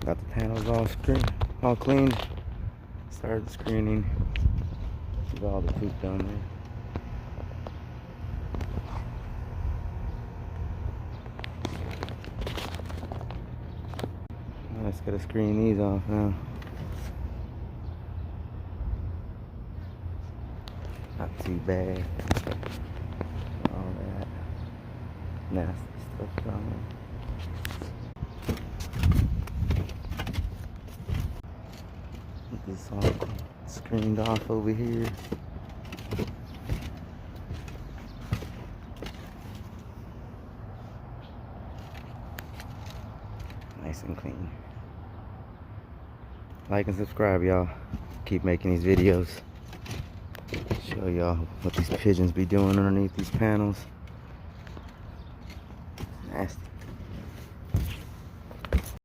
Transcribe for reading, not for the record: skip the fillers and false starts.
Got the panels all cleaned. Started the screening. Leave all the poop down there. I just gotta screen these off now. Not too bad. All that nasty stuff down there. Get this all screened off over here. Nice and clean. Like and subscribe, y'all. Keep making these videos. Show y'all what these pigeons be doing underneath these panels.